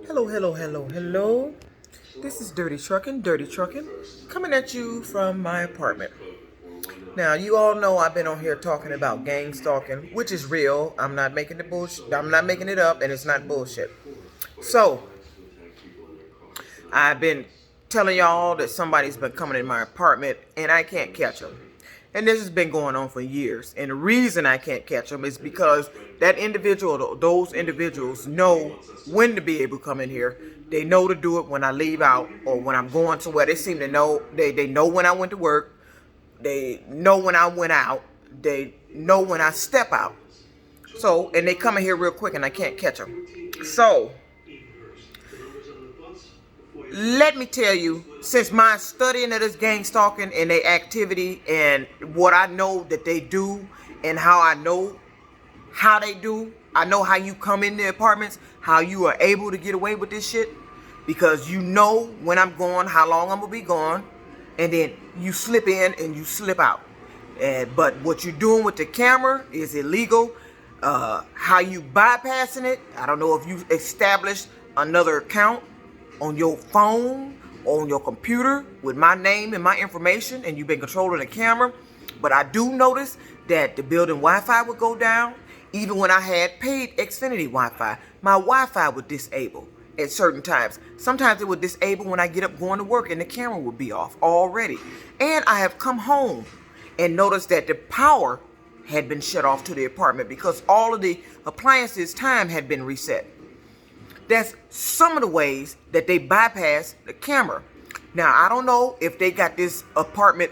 Hello, hello, hello, hello. This is Dirty Truckin', coming at you from my apartment. Now, you all know I've been on here talking about gang stalking, which is real. I'm not making the bullshit. I'm not making it up, and it's not bullshit. So, I've been telling y'all that somebody's been coming in my apartment, and I can't catch them. And this has been going on for years. And the reason I can't catch them is because that individual, those individuals know when to be able to come in here. They know to do it when I leave out or when I'm going somewhere. They seem to know. They know when I went to work. They know when I went out. They know when I step out. So, and they come in here real quick and I can't catch them. So, let me tell you, since my studying of this gang stalking and their activity and what I know that they do and how I know how they do, I know how you come in the apartments, how you are able to get away with this shit, because you know when I'm going, how long I'm gonna be gone, and then you slip in and you slip out. But what you're doing with the camera is illegal. How you bypassing it, I don't know if you established another account on your phone or on your computer with my name and my information and you've been controlling the camera. But I do notice that the building Wi-Fi would go down. Even when I had paid Xfinity Wi-Fi, my Wi-Fi would disable at certain times. Sometimes it would disable when I get up going to work and the camera would be off already. And I have come home and noticed that the power had been shut off to the apartment because all of the appliances' time had been reset. That's some of the ways that they bypass the camera. Now, I don't know if they got this apartment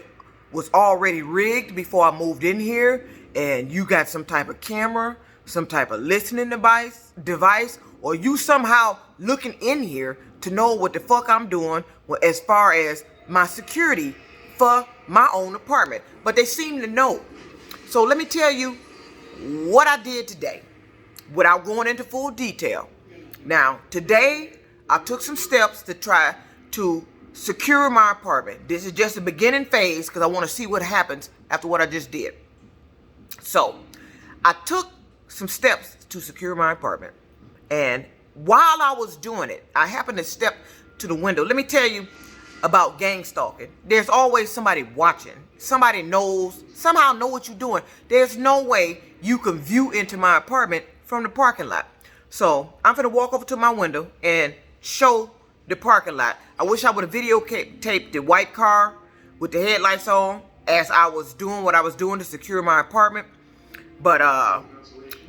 was already rigged before I moved in here and you got some type of camera, some type of listening device, or you somehow looking in here to know what the fuck I'm doing as far as my security for my own apartment. But they seem to know. So let me tell you what I did today without going into full detail. Now, today, I took some steps to try to secure my apartment. This is just the beginning phase because I want to see what happens after what I just did. So, I took some steps to secure my apartment. And while I was doing it, I happened to step to the window. Let me tell you about gang stalking. There's always somebody watching. Somebody somehow know what you're doing. There's no way you can view into my apartment from the parking lot. So I'm going to walk over to my window and show the parking lot. I wish I would have videotaped the white car with the headlights on as I was doing what I was doing to secure my apartment. But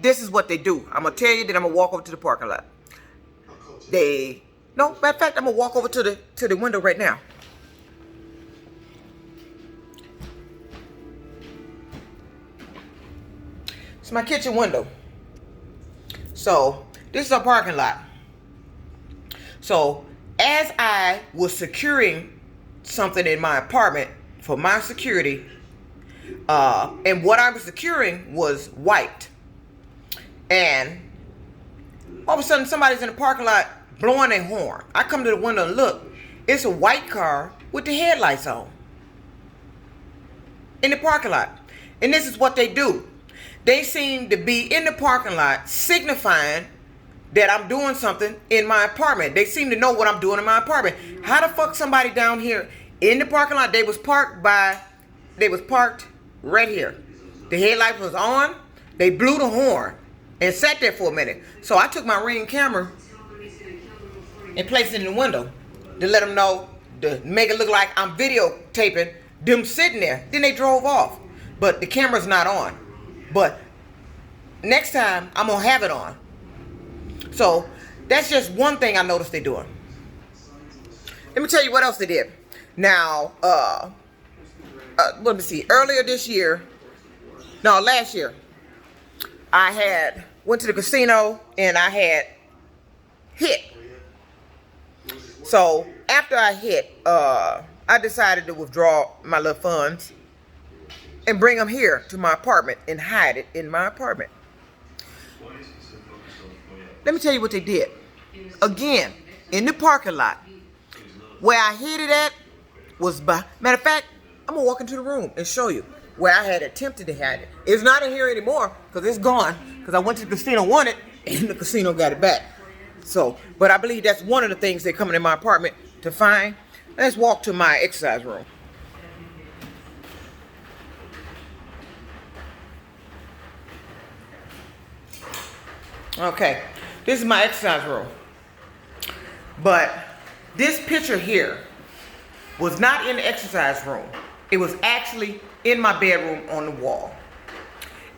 this is what they do. I'm going to tell you that I'm going to walk over to the parking lot. No, matter of fact, I'm going to walk over to the window right now. It's my kitchen window. So this is a parking lot. So as I was securing something in my apartment for my security, and what I was securing was white. And all of a sudden somebody's in the parking lot blowing their horn. I come to the window and look. It's a white car with the headlights on in the parking lot. And this is what they do. They seem to be in the parking lot signifying that I'm doing something in my apartment. They seem to know what I'm doing in my apartment. How the fuck somebody down here in the parking lot, they was parked right here. The headlight was on. They blew the horn and sat there for a minute. So I took my Ring camera and placed it in the window to let them know, to make it look like I'm videotaping them sitting there. Then they drove off. But the camera's not on. But next time, I'm going to have it on. So, that's just one thing I noticed they're doing. Let me tell you what else they did. Now, let me see. Last year, I went to the casino and I had hit. So, after I hit, I decided to withdraw my little funds and bring them here to my apartment and hide it in my apartment. Let me tell you what they did. Again, in the parking lot, where I hid it at was matter of fact, I'm gonna walk into the room and show you where I had attempted to hide it. It's not in here anymore because it's gone because I went to the casino, won it, and the casino got it back. So, but I believe that's one of the things they coming in my apartment to find. Let's walk to my exercise room. Okay, this is my exercise room. But this picture here was not in the exercise room. It was actually in my bedroom on the wall.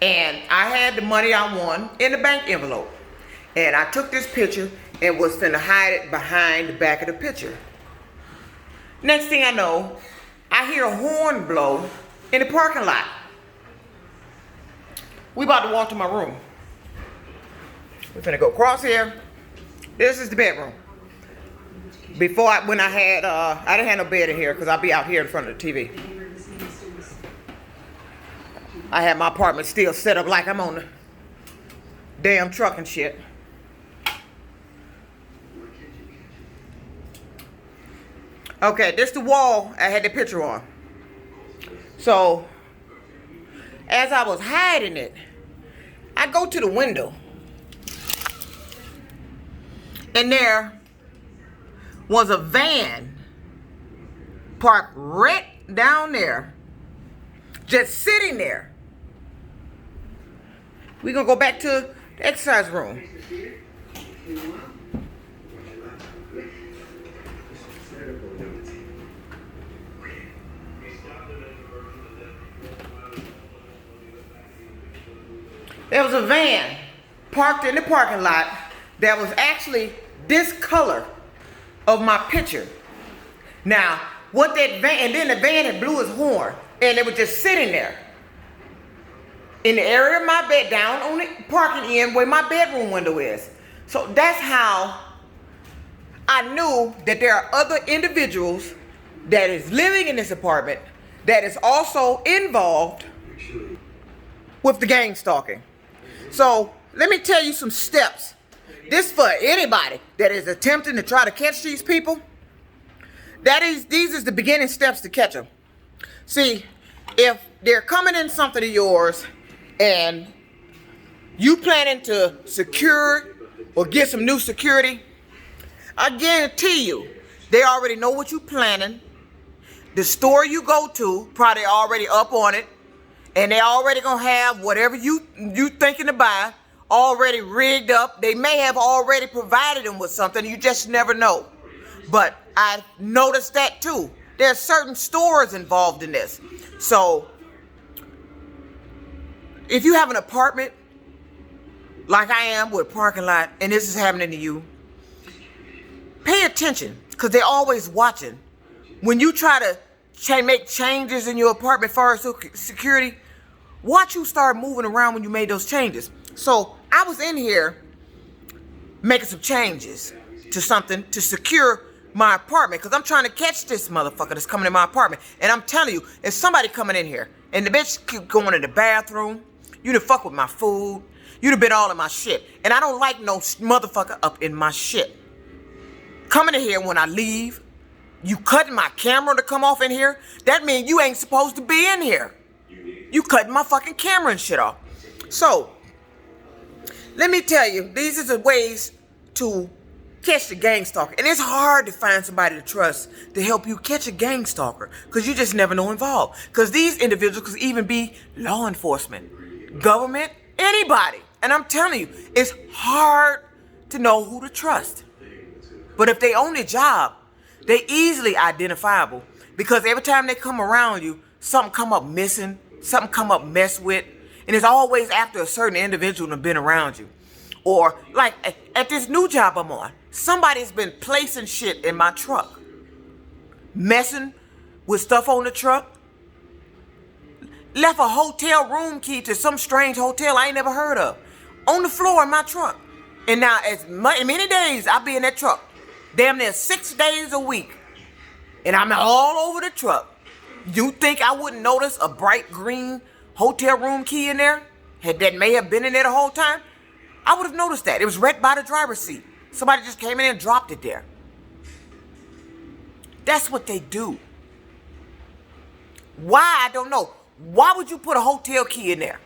And I had the money I won in the bank envelope. And I took this picture and was finna hide it behind the back of the picture. Next thing I know, I hear a horn blow in the parking lot. We about to walk to my room. We're finna go across here. This is the bedroom. Before I didn't have no bed in here because I'll be out here in front of the TV. I had my apartment still set up like I'm on the damn truck and shit. Okay, this the wall I had the picture on. So, as I was hiding it, I go to the window. And there was a van parked right down there, just sitting there. We're gonna go back to the exercise room. There was a van parked in the parking lot that was actually this color of my picture. Now, what that van, and then the van had blew its horn, and it was just sitting there in the area of my bed, down on the parking end where my bedroom window is. So that's how I knew that there are other individuals that is living in this apartment that is also involved with the gang stalking. So let me tell you some steps. This for anybody that is attempting to try to catch these people. These is the beginning steps to catch them. See, if they're coming in something of yours and you planning to secure or get some new security, I guarantee you they already know what you planning. The store you go to probably already up on it, and they already gonna have whatever you thinking to buy already rigged up. They may have already provided them with something. You just never know. But I noticed that too. There's certain stores involved in this. So if you have an apartment like I am with a parking lot and this is happening to you, pay attention because they're always watching. When you try to make changes in your apartment for security, watch you start moving around when you made those changes. So I was in here making some changes to something to secure my apartment because I'm trying to catch this motherfucker that's coming in my apartment. And I'm telling you, if somebody coming in here and the bitch keep going in the bathroom, you done fuck with my food, you done been all in my shit. And I don't like no motherfucker up in my shit. Coming in here when I leave, you cutting my camera to come off in here, that means you ain't supposed to be in here. You cutting my fucking camera and shit off. So, let me tell you, these are the ways to catch the gang stalker. And it's hard to find somebody to trust to help you catch a gang stalker because you just never know involved. Because these individuals could even be law enforcement, government, anybody. And I'm telling you, it's hard to know who to trust. But if they own their job, they easily identifiable because every time they come around you, something come up missing, something come up messed with, and it's always after a certain individual that's been around you. Or like at this new job I'm on, somebody's been placing shit in my truck, messing with stuff on the truck, left a hotel room key to some strange hotel I ain't never heard of on the floor in my truck. And now as many days I be in that truck, damn near 6 days a week, and I'm all over the truck. You think I wouldn't notice a bright green hotel room key in there that may have been in there the whole time? I would have noticed that. It was right by the driver's seat. Somebody just came in and dropped it there. That's what they do. Why? I don't know. Why would you put a hotel key in there?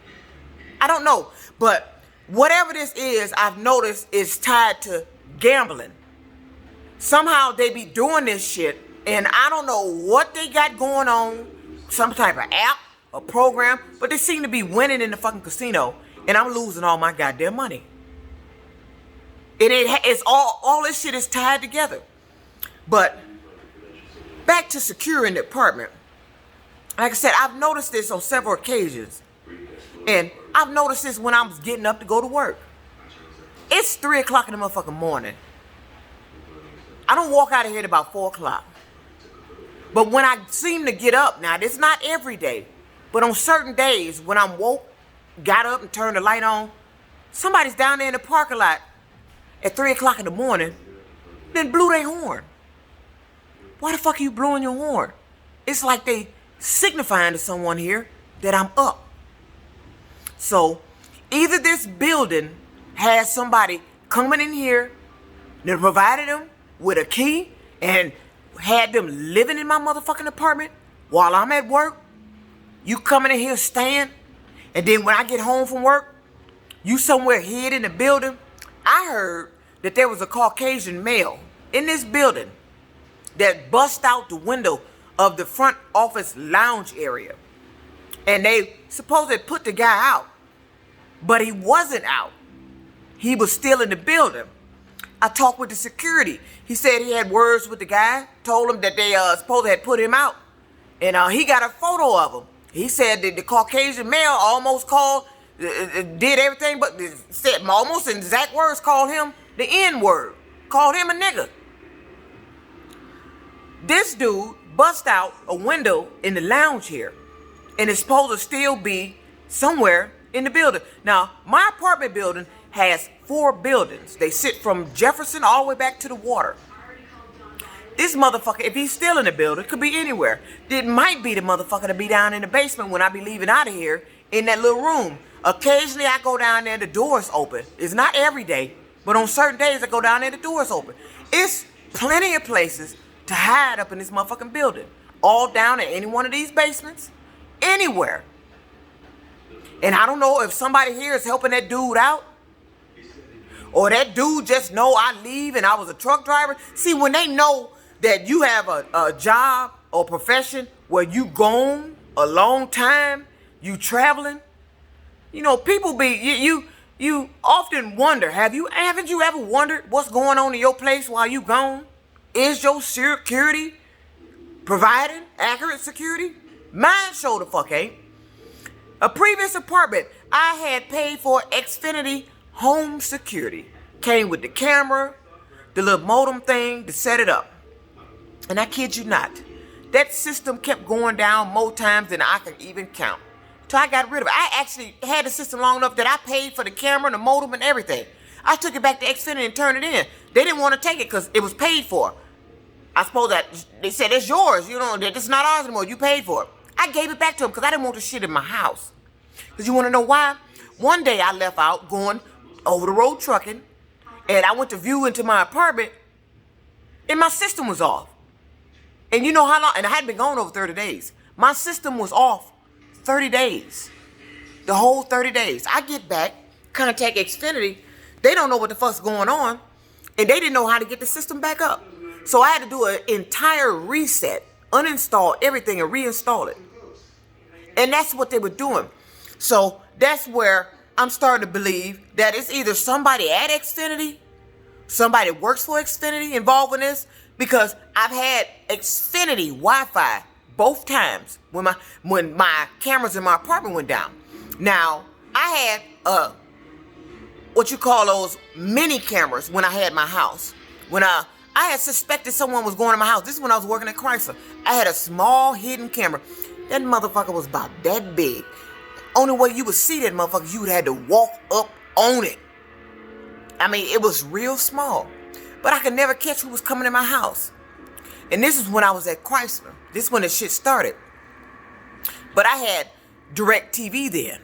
I don't know. But whatever this is, I've noticed is tied to gambling. Somehow they be doing this shit, and I don't know what they got going on, some type of app, a program, but they seem to be winning in the fucking casino, and I'm losing all my goddamn money. It's all this shit is tied together. But back to securing the apartment. Like I said, I've noticed this on several occasions. And I've noticed this when I was getting up to go to work. It's 3 o'clock in the motherfucking morning. I don't walk out of here at about 4 o'clock. But when I seem to get up, now it's not every day, but on certain days when I'm woke, got up and turned the light on, somebody's down there in the parking lot at 3 o'clock in the morning, then blew their horn. Why the fuck are you blowing your horn? It's like they signifying to someone here that I'm up. So either this building has somebody coming in here that provided them with a key and had them living in my motherfucking apartment while I'm at work. You coming in here staying, and then when I get home from work, you somewhere hid in the building. I heard that there was a Caucasian male in this building that bust out the window of the front office lounge area. And they supposedly put the guy out. But he wasn't out. He was still in the building. I talked with the security. He said he had words with the guy, told him that they supposedly had put him out. And he got a photo of him. He said that the Caucasian male almost called, did everything, but said almost in exact words, called him the N-word. Called him a nigga. This dude bust out a window in the lounge here. And it's supposed to still be somewhere in the building. Now, my apartment building has 4 buildings. They sit from Jefferson all the way back to the water. This motherfucker, if he's still in the building, could be anywhere. It might be the motherfucker to be down in the basement when I be leaving out of here in that little room. Occasionally, I go down there, the door's open. It's not every day, but on certain days, I go down there, the door's open. It's plenty of places to hide up in this motherfucking building. All down in any one of these basements. Anywhere. And I don't know if somebody here is helping that dude out. Or that dude just know I leave and I was a truck driver. See, when they know that you have a job or profession where you gone a long time, you traveling, you know, people be, you often wonder, haven't you ever wondered what's going on in your place while you gone? Is your security providing accurate security? Mine sure the fuck ain't. A previous apartment, I had paid for Xfinity home security. Came with the camera, the little modem thing to set it up. And I kid you not, that system kept going down more times than I could even count. So I got rid of it. I actually had the system long enough that I paid for the camera, the modem, and everything. I took it back to Xfinity and turned it in. They didn't want to take it because it was paid for. I suppose that they said, it's yours, you know, it's not ours anymore, you paid for it. I gave it back to them because I didn't want the shit in my house. Because you want to know why? One day I left out going over the road trucking, and I went to view into my apartment, and my system was off. And you know how long, and I hadn't been gone over 30 days. My system was off 30 days. The whole 30 days. I get back, contact Xfinity, they don't know what the fuck's going on, and they didn't know how to get the system back up. So I had to do an entire reset, uninstall everything and reinstall it. And that's what they were doing. So that's where I'm starting to believe that it's either somebody at Xfinity, somebody that works for Xfinity involved in this, because I've had Xfinity Wi-Fi both times when my cameras in my apartment went down. Now, I had what you call those mini cameras when I had my house. When I had suspected someone was going to my house. This is when I was working at Chrysler. I had a small hidden camera. That motherfucker was about that big. Only way you would see that motherfucker, you would have to walk up on it. I mean, it was real small. But I could never catch who was coming in my house. And this is when I was at Chrysler. This is when the shit started. But I had DirecTV then.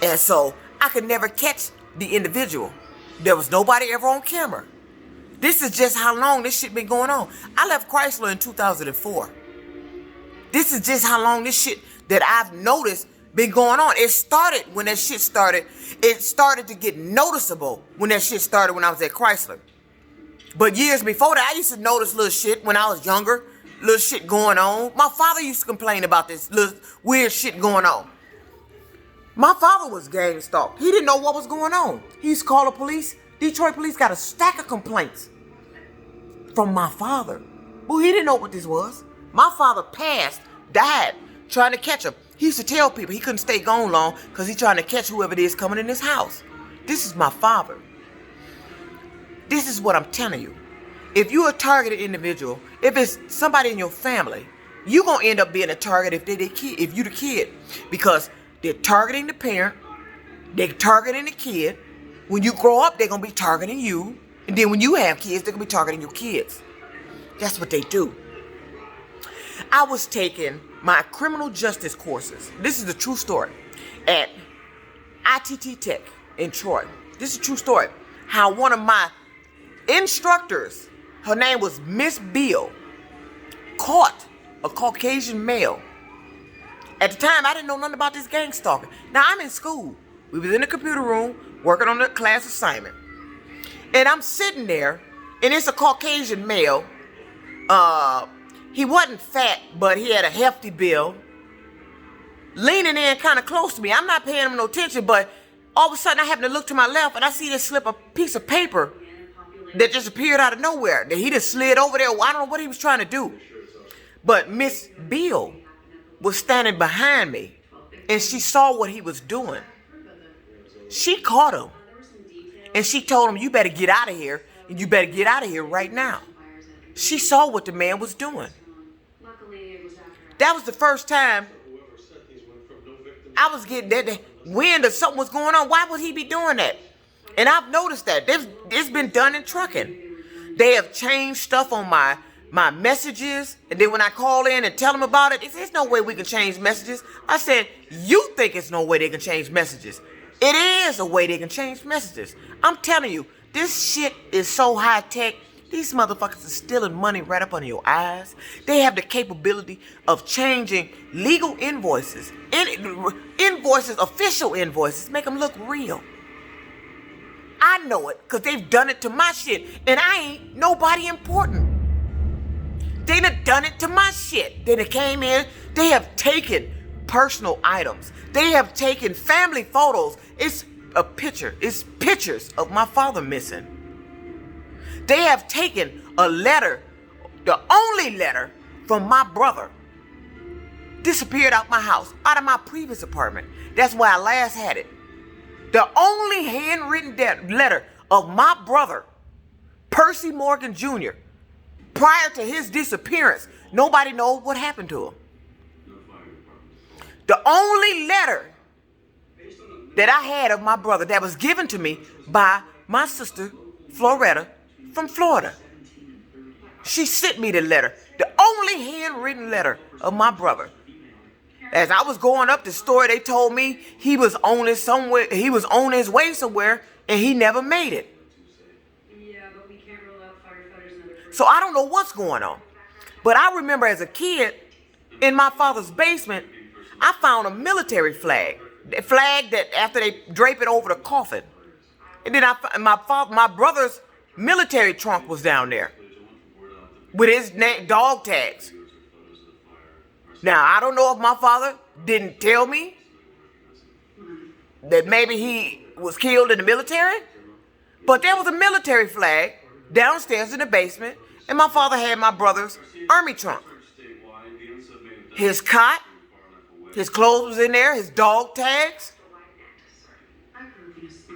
And so I could never catch the individual. There was nobody ever on camera. This is just how long this shit been going on. I left Chrysler in 2004. This is just how long this shit that I've noticed been going on. It started when that shit started. It started to get noticeable when that shit started when I was at Chrysler. But years before that, I used to notice little shit when I was younger. Little shit going on. My father used to complain about this little weird shit going on. My father was gang stalked. He didn't know what was going on. He used to call the police. Detroit police got a stack of complaints from my father. Well, he didn't know what this was. My father died trying to catch him. He used to tell people he couldn't stay gone long because he's trying to catch whoever it is coming in his house. This is my father. This is what I'm telling you. If you're a targeted individual, if it's somebody in your family, you're going to end up being a target if you're the kid. Because they're targeting the parent, they're targeting the kid. When you grow up, they're going to be targeting you. And then when you have kids, they're going to be targeting your kids. That's what they do. I was taking my criminal justice courses. This is a true story. At ITT Tech in Troy. This is a true story. How one of my instructors, her name was Miss Beal, caught a Caucasian male. At the time, I didn't know nothing about this gang stalking. Now, I'm in school. We was in the computer room working on the class assignment. And I'm sitting there, and it's a Caucasian male. He wasn't fat, but he had a hefty build. Leaning in kind of close to me. I'm not paying him no attention, but all of a sudden I happen to look to my left, and I see this slip a piece of paper that just appeared out of nowhere. That he just slid over there. I don't know what he was trying to do. But Miss Beal was standing behind me, and she saw what he was doing. She caught him, and she told him, "You better get out of here, and you better get out of here right now." She saw what the man was doing. That was the first time I was getting that wind of something was going on. Why would he be doing that? And I've noticed that. It's been done in trucking. They have changed stuff on my messages. And then when I call in and tell them about it, there's no way we can change messages. I said, you think it's no way they can change messages. It is a way they can change messages. I'm telling you, this shit is so high tech. These motherfuckers are stealing money right up under your eyes. They have the capability of changing legal invoices, official invoices, make them look real. I know it because they've done it to my shit, and I ain't nobody important. They done it to my shit. They came in, they have taken personal items. They have taken family photos. It's pictures of my father missing. They have taken a letter, the only letter from my brother, disappeared out my house, out of my previous apartment. That's where I last had it. The only handwritten letter of my brother, Percy Morgan Jr., prior to his disappearance. Nobody knows what happened to him. The only letter that I had of my brother that was given to me by my sister, Floretta, from Florida. She sent me the letter. The only handwritten letter of my brother. As I was going up the story, they told me he was on his way somewhere, and he never made it. So I don't know what's going on. But I remember as a kid, in my father's basement, I found a military flag. A flag that after they drape it over the coffin. And then my brother's military trunk was down there with his dog tags. Now, I don't know if my father didn't tell me that maybe he was killed in the military, but there was a military flag downstairs in the basement, and my father had my brother's army trunk. His cot, his clothes was in there, his dog tags.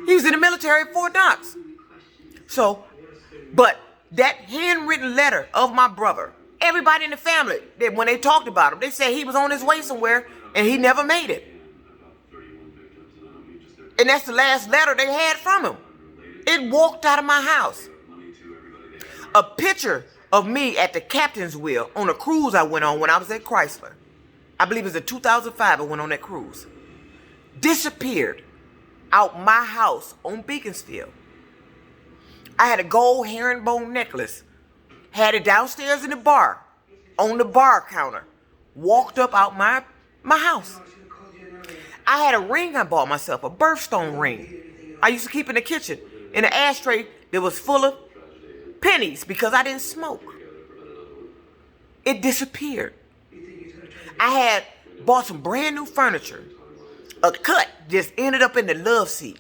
He was in the military at Fort Knox. So, but that handwritten letter of my brother, everybody in the family, when they talked about him, they said he was on his way somewhere and he never made it. And that's the last letter they had from him. It walked out of my house. A picture of me at the captain's wheel on a cruise I went on when I was at Chrysler. I believe it was in 2005 I went on that cruise. Disappeared out my house on Beaconsfield. I had a gold herringbone necklace. Had it downstairs in the bar, on the bar counter. Walked up out my house. I had a ring I bought myself, a birthstone ring. I used to keep in the kitchen in an ashtray that was full of pennies because I didn't smoke. It disappeared. I had bought some brand new furniture. A cut just ended up in the love seat.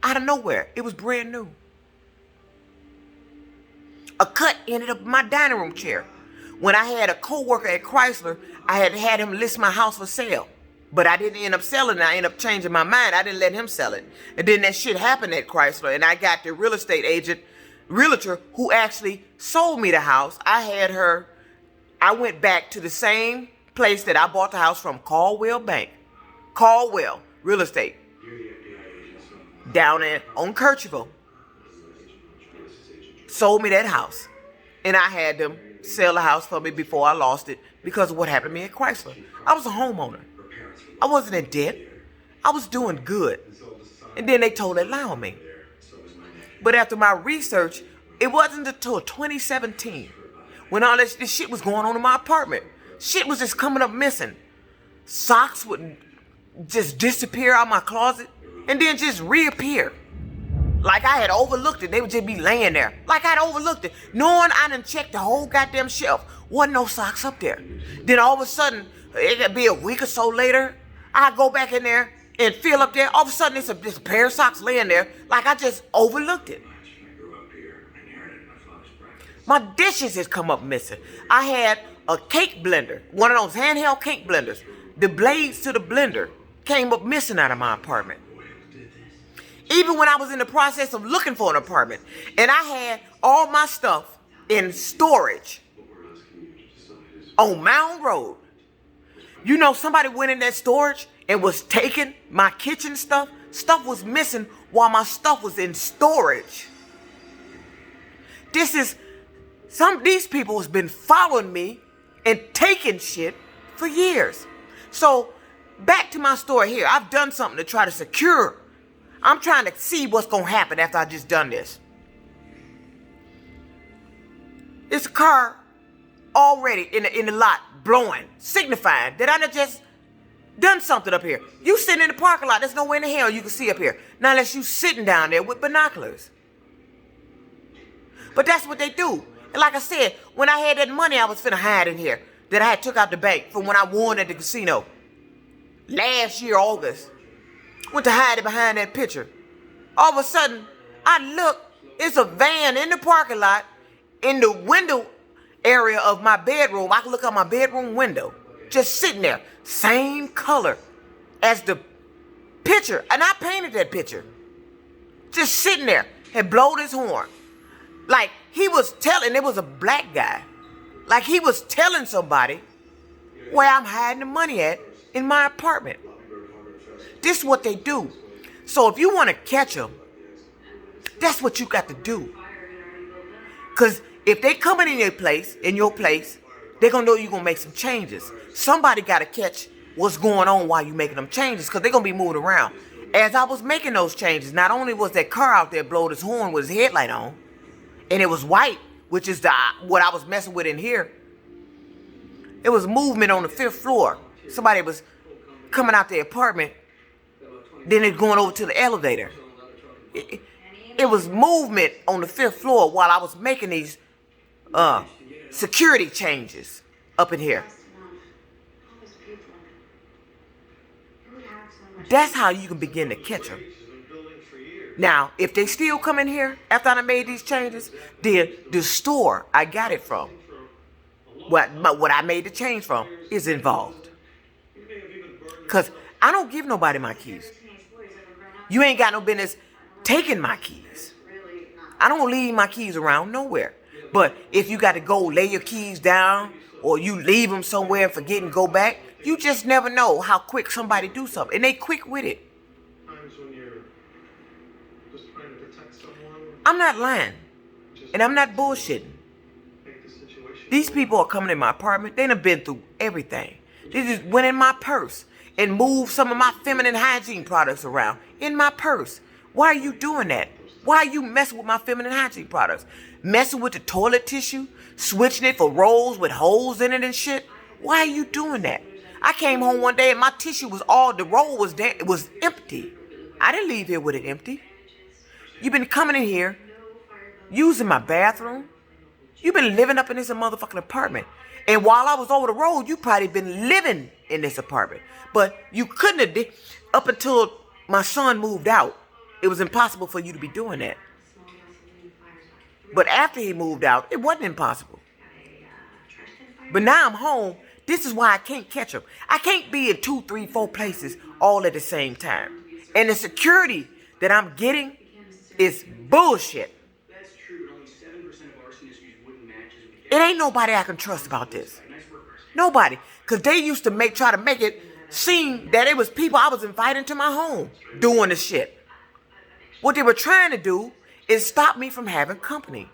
Out of nowhere. It was brand new. A cut ended up in my dining room chair. When I had a co-worker at Chrysler, I had him list my house for sale. But I didn't end up selling it. I ended up changing my mind. I didn't let him sell it. And then that shit happened at Chrysler. And I got the real estate agent, realtor, who actually sold me the house. I went back to the same place that I bought the house from, Caldwell Bank. Caldwell Real Estate. Down there on Kirchville. Sold me that house. And I had them sell the house for me before I lost it because of what happened to me at Chrysler. I was a homeowner. I wasn't in debt. I was doing good. And then they told a lie on me. But after my research, it wasn't until 2017 when all this shit was going on in my apartment. Shit was just coming up missing. Socks would just disappear out my closet and then just reappear. Like I had overlooked it. They would just be laying there. Like I'd overlooked it. Knowing I done checked the whole goddamn shelf. Wasn't no socks up there. Then all of a sudden, it could be a week or so later, I go back in there and feel up there. All of a sudden, it's a pair of socks laying there. Like I just overlooked it. My dishes has come up missing. I had a cake blender. One of those handheld cake blenders. The blades to the blender came up missing out of my apartment. Even when I was in the process of looking for an apartment. And I had all my stuff in storage on Mound Road. You know, somebody went in that storage and was taking my kitchen stuff. Stuff was missing while my stuff was in storage. These people has been following me and taking shit for years. So back to my story here. I've done something to try to secure. I'm trying to see what's going to happen after I just done this. It's a car already in the lot blowing, signifying that I done just done something up here. You sitting in the parking lot, there's no way in the hell you can see up here. Not unless you sitting down there with binoculars. But that's what they do. And like I said, when I had that money I was finna hide in here that I had took out the bank from when I won at the casino last year, August. Went to hide it behind that picture. All of a sudden, I look, it's a van in the parking lot in the window area of my bedroom. I can look out my bedroom window. Just sitting there. Same color as the picture. And I painted that picture. Just sitting there. Had blowed his horn. Like he was telling, it was a black guy. Like he was telling somebody where I'm hiding the money at in my apartment. This is what they do. So if you want to catch them, that's what you got to do. Because if they coming in your place, they're going to know you're going to make some changes. Somebody got to catch what's going on while you're making them changes because they're going to be moving around. As I was making those changes, not only was that car out there blowing his horn with his headlight on, and it was white, which is what I was messing with in here. It was movement on the 5th floor. Somebody was coming out the apartment. Then it's going over to the elevator. It was movement on the 5th floor while I was making these security changes up in here. That's how you can begin to catch them. Now, if they still come in here after I made these changes, then the store I got it from, what I made the change from, is involved. Because I don't give nobody my keys. You ain't got no business taking my keys. I don't leave my keys around nowhere. But if you got to go lay your keys down or you leave them somewhere and forget and go back, you just never know how quick somebody do something. And they quick with it. I'm not lying. And I'm not bullshitting. These people are coming in my apartment. They done been through everything. They just went in my purse and moved some of my feminine hygiene products around in my purse. Why are you doing that? Why are you messing with my feminine hygiene products? Messing with the toilet tissue? Switching it for rolls with holes in it and shit? Why are you doing that? I came home one day and my tissue the roll was there, it was empty. I didn't leave here with it empty. You've been coming in here, using my bathroom. You've been living up in this motherfucking apartment. And while I was over the road, you probably been living in this apartment. But you couldn't have did up until my son moved out. It was impossible for you to be doing that. But after he moved out, it wasn't impossible. But now I'm home. This is why I can't catch him. I can't be in 2, 3, 4 places all at the same time. And the security that I'm getting is bullshit. It ain't nobody I can trust about this. Nobody. Because they used to try to make it seem that it was people I was inviting to my home doing the shit. What they were trying to do is stop me from having company.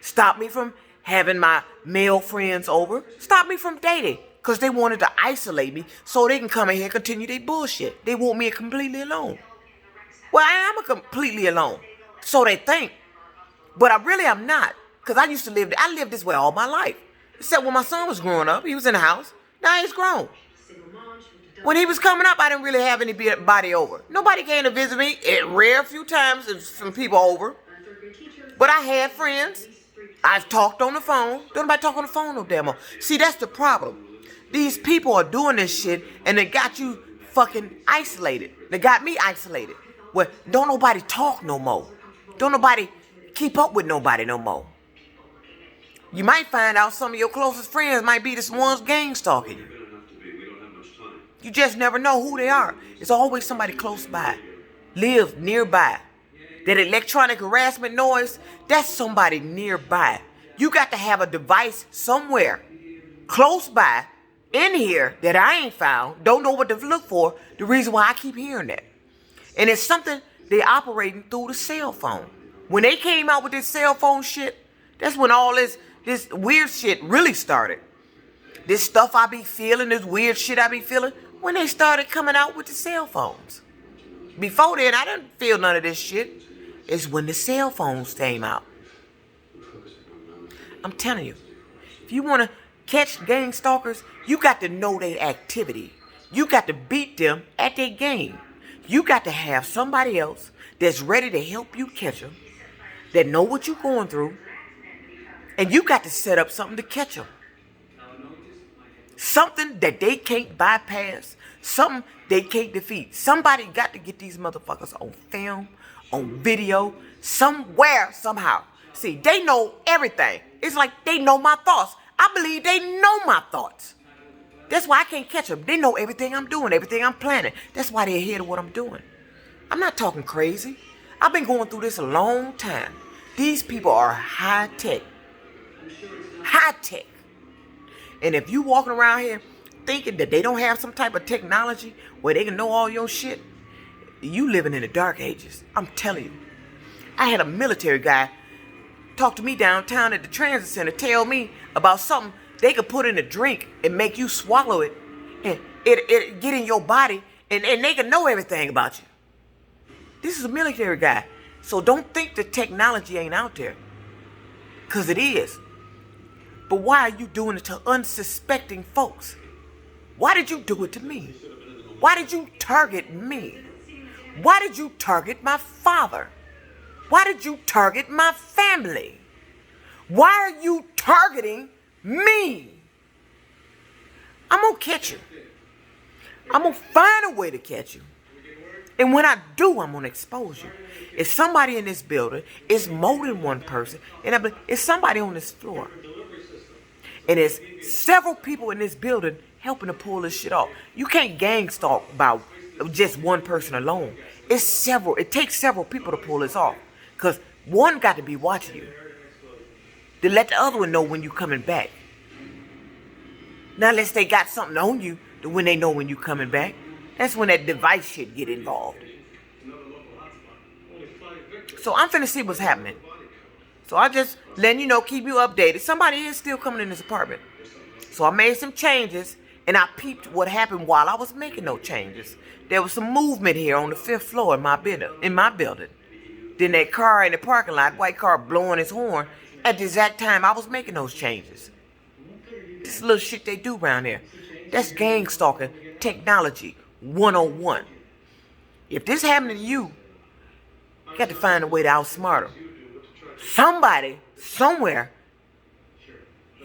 Stop me from having my male friends over. Stop me from dating. Because they wanted to isolate me so they can come in here and continue their bullshit. They want me completely alone. Well, I am completely alone. So they think. But I'm not. Because I lived this way all my life. Except when my son was growing up. He was in the house. Now he's grown. When he was coming up, I didn't really have anybody over. Nobody came to visit me. It rare a few times some people over. But I had friends. I talked on the phone. Don't nobody talk on the phone no damn more. See, that's the problem. These people are doing this shit and they got you fucking isolated. They got me isolated. Well, don't nobody talk no more. Don't nobody keep up with nobody no more. You might find out some of your closest friends might be the ones gang stalking you. You just never know who they are. It's always somebody close by. Live nearby. That electronic harassment noise, that's somebody nearby. You got to have a device somewhere close by in here that I ain't found. Don't know what to look for. The reason why I keep hearing that. And it's something they operating through the cell phone. When they came out with this cell phone shit, that's when all this weird shit really started. This stuff I be feeling, this weird shit I be feeling, when they started coming out with the cell phones. Before then, I didn't feel none of this shit. It's when the cell phones came out. I'm telling you, if you want to catch gang stalkers, you got to know their activity. You got to beat them at their game. You got to have somebody else that's ready to help you catch them, that know what you're going through, and you got to set up something to catch them. Something that they can't bypass. Something they can't defeat. Somebody got to get these motherfuckers on film, on video, somewhere, somehow. See, they know everything. It's like they know my thoughts. I believe they know my thoughts. That's why I can't catch them. They know everything I'm doing, everything I'm planning. That's why they're ahead of what I'm doing. I'm not talking crazy. I've been going through this a long time. These people are high tech. High tech. And if you walking around here thinking that they don't have some type of technology where they can know all your shit, you living in the dark ages. I'm telling you. I had a military guy talk to me downtown at the transit center, tell me about something they could put in a drink and make you swallow it, and it get in your body, and they can know everything about you. This is a military guy. So don't think the technology ain't out there. Because it is. But why are you doing it to unsuspecting folks? Why did you do it to me? Why did you target me? Why did you target my father? Why did you target my family? Why are you targeting me? I'm going to catch you. I'm going to find a way to catch you. And when I do, I'm going to expose you. If somebody in this building, it's more than one person, and it's somebody on this floor. And there's several people in this building helping to pull this shit off. You can't gang stalk by just one person alone. It's several. It takes several people to pull this off. Because one got to be watching you to let the other one know when you're coming back. Now, unless they got something on you, to when they know when you're coming back, that's when that device shit get involved. So I'm finna see what's happening. So I just letting you know, keep you updated. Somebody is still coming in this apartment. So I made some changes, and I peeped what happened while I was making those changes. There was some movement here on the 5th floor in my building. Then that car in the parking lot, white car blowing his horn, at the exact time I was making those changes. This little shit they do around here. That's gang stalking technology 101. If this happened to you, you got to find a way to outsmart them. Somebody, somewhere,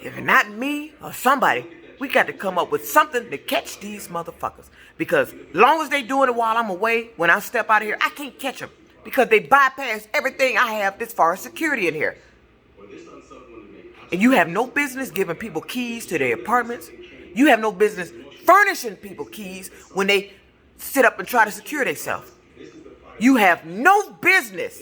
if not me or somebody, we got to come up with something to catch these motherfuckers. Because long as they doing it while I'm away, when I step out of here, I can't catch them. Because they bypass everything I have as far as security in here. And you have no business giving people keys to their apartments. You have no business furnishing people keys when they sit up and try to secure themselves. You have no business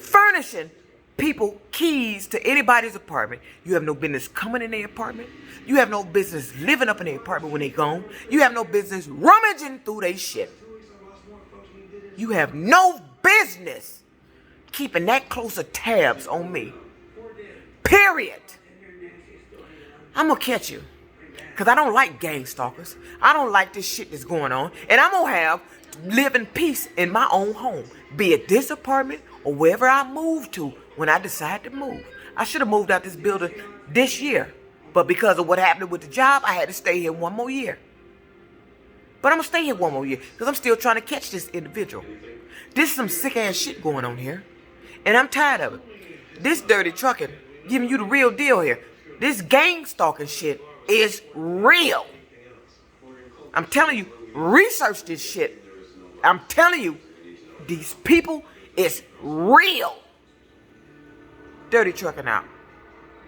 furnishing people keys to anybody's apartment. You have no business coming in their apartment. You have no business living up in their apartment when they gone. You have no business rummaging through their shit. You have no business keeping that closer tabs on me. Period. I'm gonna catch you. Because I don't like gang stalkers. I don't like this shit that's going on. And I'm gonna live in peace in my own home. Be it this apartment or wherever I move to when I decide to move. I should have moved out this building this year. But because of what happened with the job, I had to stay here one more year. But I'm gonna stay here one more year because I'm still trying to catch this individual. This is some sick ass shit going on here. And I'm tired of it. This dirty trucking giving you the real deal here. This gang stalking shit is real. I'm telling you, research this shit. I'm telling you, these people is real. Dirty trucking out.